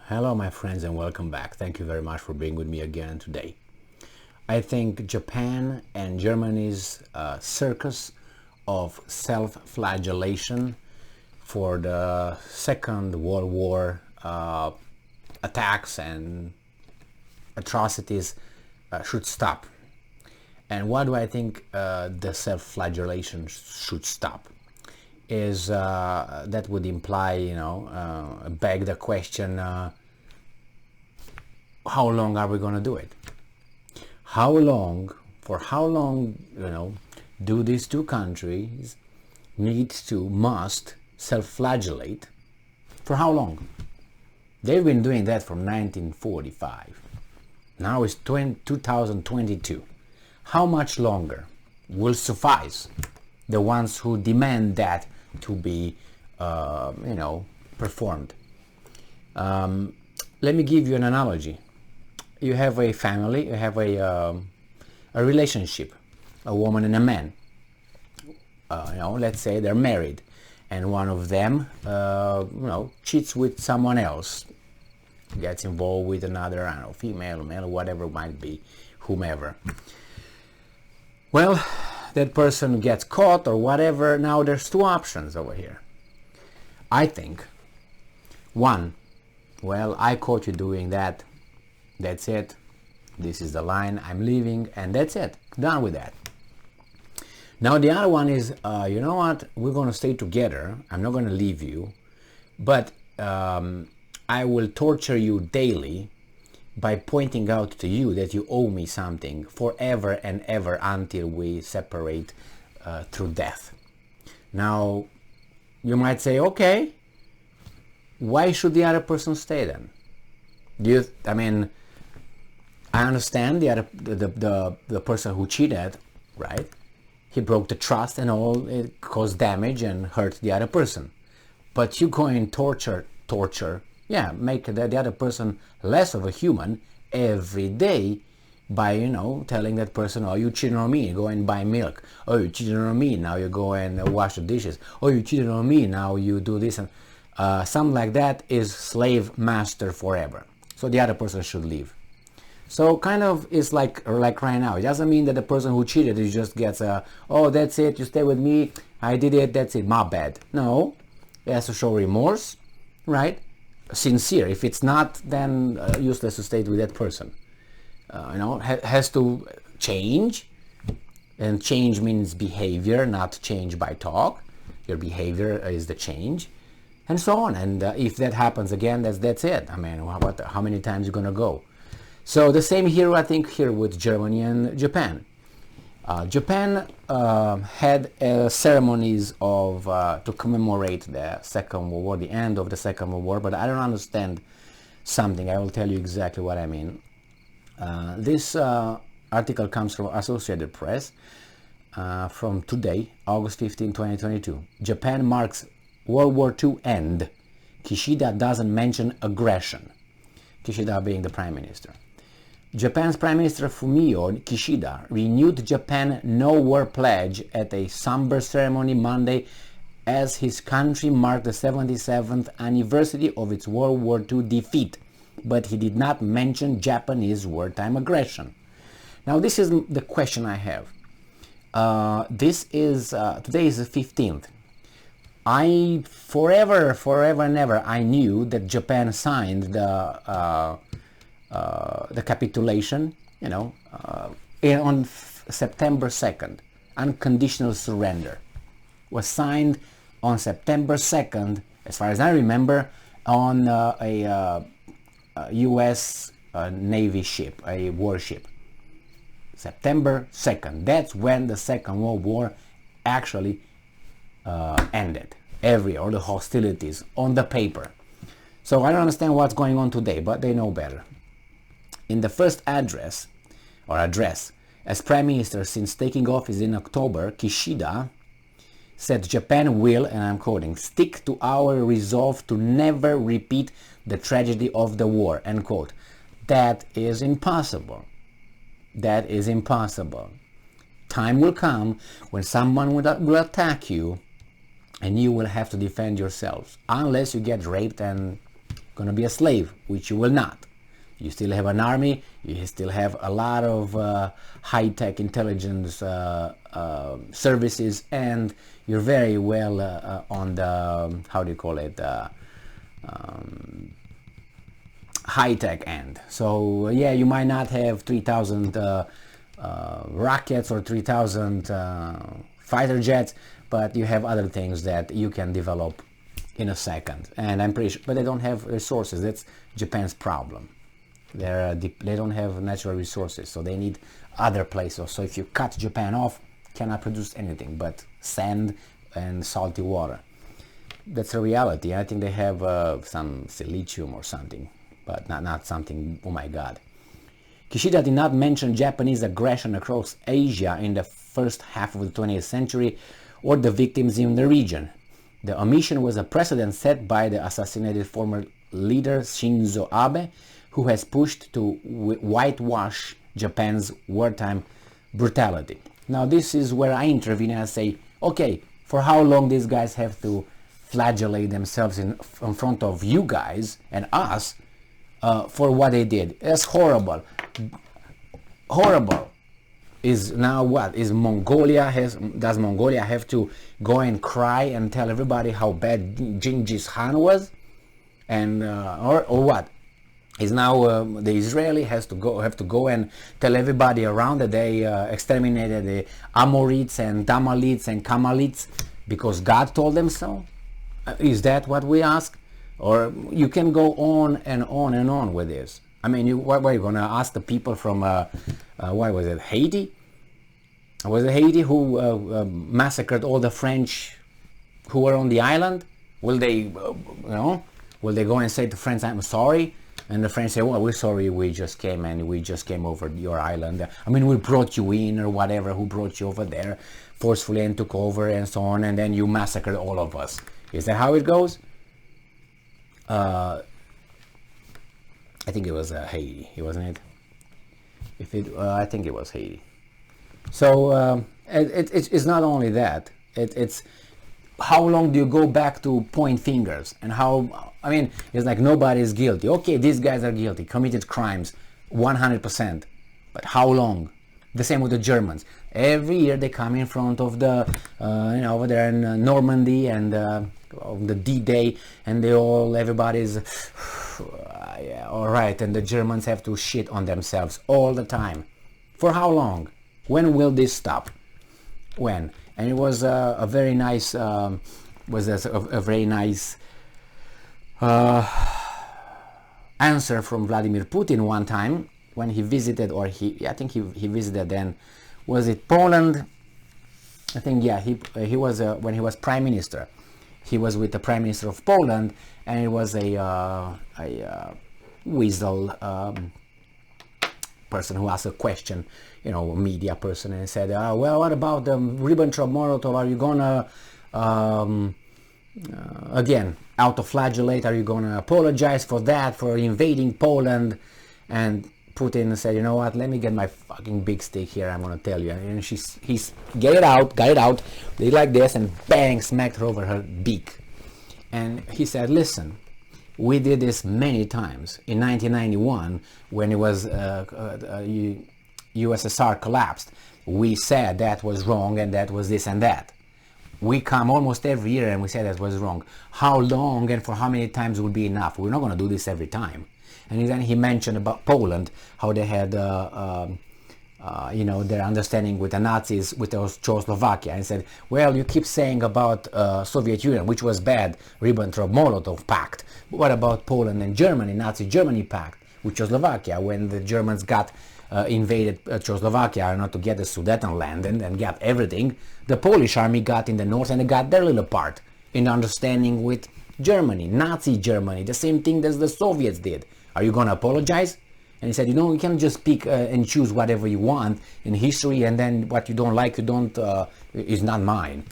Hello my friends and welcome back. Thank you very much for being with me again today. I think Japan and Germany's circus of self-flagellation for the Second World War attacks and atrocities should stop. And why do I think the self-flagellation should stop? Is that would imply, beg the question, how long are we going to do it? For how long, do these two countries must self-flagellate? For how long? They've been doing that from 1945. Now it's 2022. How much longer will suffice the ones who demand that to be, performed? Let me give you an analogy. You have a family, you have a relationship, a woman and a man. Let's say they're married, and one of them, cheats with someone else, gets involved with another, female, male, whatever it might be, whomever. Well, that person gets caught or whatever. Now there's two options over here. I think, one, well, I caught you doing that. That's it. This is the line. I'm leaving, and that's it. Done with that. Now the other one is, you know what? We're going to stay together. I'm not going to leave you, but I will torture you daily by pointing out to you that you owe me something forever and ever until we separate through death. Now, you might say, okay, why should the other person stay then? I understand the person who cheated, right? He broke the trust and all, it caused damage and hurt the other person. But you go and torture, make the other person less of a human every day by, telling that person, oh, you cheated on me, go and buy milk. Oh, you cheated on me, now you go and wash the dishes. Oh, you cheated on me, now you do this. And something like that is slave master forever. So the other person should leave. So kind of is like right now. It doesn't mean that the person who cheated is just gets oh, that's it, you stay with me, I did it, that's it, my bad. No, he has to show remorse, right? Sincere. If it's not, then useless to stay with that person. Has to change, and change means behavior, not change by talk. Your behavior is the change, and so on. And if that happens again, that's it. How many times you gonna go? So the same here, I think, here with Germany and Japan. Japan had ceremonies of to commemorate the Second World War, the end of the Second World War, but I don't understand something. I will tell you exactly what I mean. This article comes from Associated Press from today, August 15, 2022. Japan marks World War II end. Kishida doesn't mention aggression. Kishida being the Prime Minister. Japan's Prime Minister Fumio Kishida renewed Japan no-war pledge at a somber ceremony Monday as his country marked the 77th anniversary of its World War II defeat, but he did not mention Japanese wartime aggression. Now this is the question I have. Today is the 15th. I forever and ever, I knew that Japan signed the capitulation, on September 2nd. Unconditional surrender was signed on September 2nd, as far as I remember, on a U.S. Navy ship, a warship. September 2nd. That's when the Second World War actually ended. All the hostilities on the paper. So I don't understand what's going on today, but they know better. In the first address, as Prime Minister since taking office in October, Kishida said Japan will, and I'm quoting, stick to our resolve to never repeat the tragedy of the war, end quote. That is impossible. That is impossible. Time will come when someone will attack you and you will have to defend yourselves, unless you get raped and going to be a slave, which you will not. You still have an army, you still have a lot of high-tech intelligence services, and you're very well on the, how do you call it, high-tech end. So yeah, you might not have 3,000 rockets or 3,000 fighter jets, but you have other things that you can develop in a second. And I'm pretty sure, but they don't have resources. That's Japan's problem. They don't have natural resources, so they need other places. So if you cut Japan off, cannot produce anything but sand and salty water. That's a reality. I think they have some silicium or something, but not something, oh my god. Kishida did not mention Japanese aggression across Asia in the first half of the 20th century or the victims in the region. The omission was a precedent set by the assassinated former leader Shinzo Abe, who has pushed to whitewash Japan's wartime brutality. Now this is where I intervene and I say, okay, for how long these guys have to flagellate themselves in front of you guys and us for what they did? It's horrible. Horrible. Is now what? Does Mongolia have to go and cry and tell everybody how bad Genghis Khan was? And or what? Is now the Israeli have to go and tell everybody around that they exterminated the Amorites and Damalites and Kamalites because God told them so? Is that what we ask? Or you can go on and on and on with this. I mean, what are you going to ask the people from what was it, Haiti? Was it Haiti who massacred all the French who were on the island? Will they, will they go and say to France, "I'm sorry"? And the French say, well, we're sorry, we just came over your island. I mean, we brought you in or whatever, who brought you over there forcefully and took over and so on, and then you massacred all of us. Is that how it goes? I think it was Haiti, wasn't it? I think it was Haiti. So it's not only that. It's how long do you go back to point fingers and how, I mean, it's like nobody is guilty. Okay, these guys are guilty, committed crimes, 100%. But how long? The same with the Germans. Every year they come in front of the, over there in Normandy and of the D-Day, and everybody's, yeah, all right, and the Germans have to shit on themselves all the time. For how long? When will this stop? When? And it was a very nice, a very nice answer from Vladimir Putin one time when he visited, or I think he visited then, was it Poland? I think, yeah, he was, when he was Prime Minister, he was with the Prime Minister of Poland, and it was a weasel person who asked a question, a media person, and said, well, what about the Ribbentrop-Molotov? Are you gonna, again, auto-flagellate? Are you gonna apologize for that, for invading Poland? And Putin said, you know what, let me get my fucking big stick here, I'm gonna tell you. And he's got it out, did like this, and bang, smacked her over her beak. And he said, listen, we did this many times. In 1991, when it was USSR collapsed, we said that was wrong and that was this and that. We come almost every year and we say that was wrong. How long and for how many times would be enough? We're not going to do this every time. And then he mentioned about Poland, how they had their understanding with the Nazis, with Czechoslovakia, and said, well, you keep saying about Soviet Union, which was bad, Ribbentrop-Molotov pact. But what about Poland and Germany, Nazi Germany pact, with Czechoslovakia, when the Germans got invaded Czechoslovakia, not to get the Sudetenland and got everything, the Polish army got in the north and they got their little part in understanding with Germany, Nazi Germany, the same thing as the Soviets did. Are you going to apologize? And he said, you can't just pick and choose whatever you want in history, and then what you don't like, is not mine.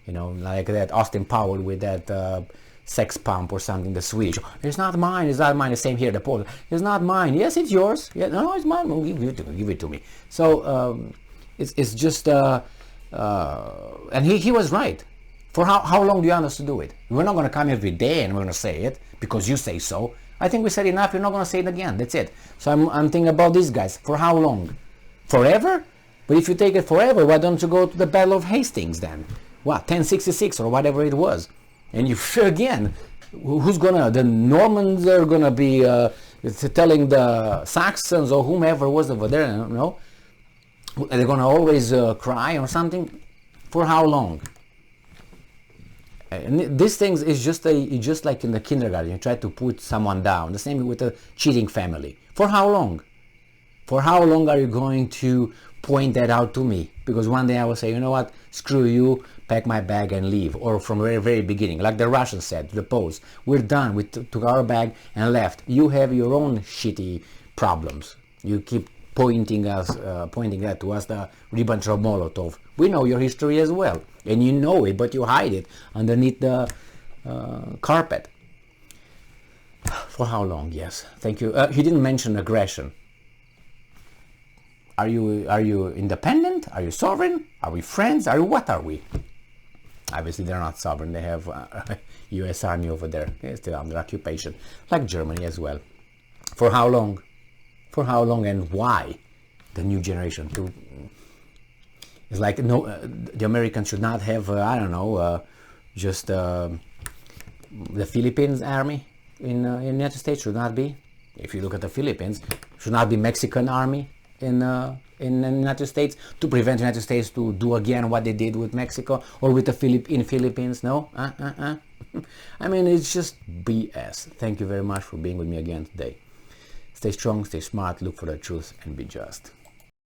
Like that Austin Powell with that sex pump or something, the Swedish. It's not mine, the same here, the Polish. It's not mine. Yes, it's yours. Yeah, no, it's mine. Well, give it to me. So it's just, and he was right. For how long do you want us to do it? We're not going to come every day and we're going to say it because you say so. I think we said enough. You're not going to say it again. That's it. So I'm thinking about these guys. For how long? Forever? But if you take it forever, why don't you go to the Battle of Hastings then? What, 1066 or whatever it was? And you, again, who's gonna, the Normans are gonna be telling the Saxons or whomever was over there, I don't know, they're gonna always cry or something? For how long? And these things is just like in the kindergarten, you try to put someone down. The same with a cheating family. For how long? For how long are you going to point that out to me? Because one day I will say, you know what, screw you, pack my bag and leave. Or from the very, very beginning, like the Russians said, the Poles, we're done, we took our bag and left. You have your own shitty problems. You keep pointing that to us, the Ribbentrop-Molotov. We know your history as well, and you know it, but you hide it underneath the carpet. For how long? Yes, thank you. He didn't mention aggression. Are you independent? Are you sovereign? Are we friends? What are we? Obviously, they're not sovereign. They have U.S. Army over there. They're still under occupation, like Germany as well. For how long? For how long and why? The new generation. It's like the Americans should not have. I don't know. Just the Philippines army in the United States should not be. If you look at the Philippines, should not be Mexican army in the United States to prevent the United States to do again what they did with Mexico or with the Philippines. No, I mean, it's just BS. Thank you very much for being with me again today. Stay strong, stay smart, look for the truth, and be just.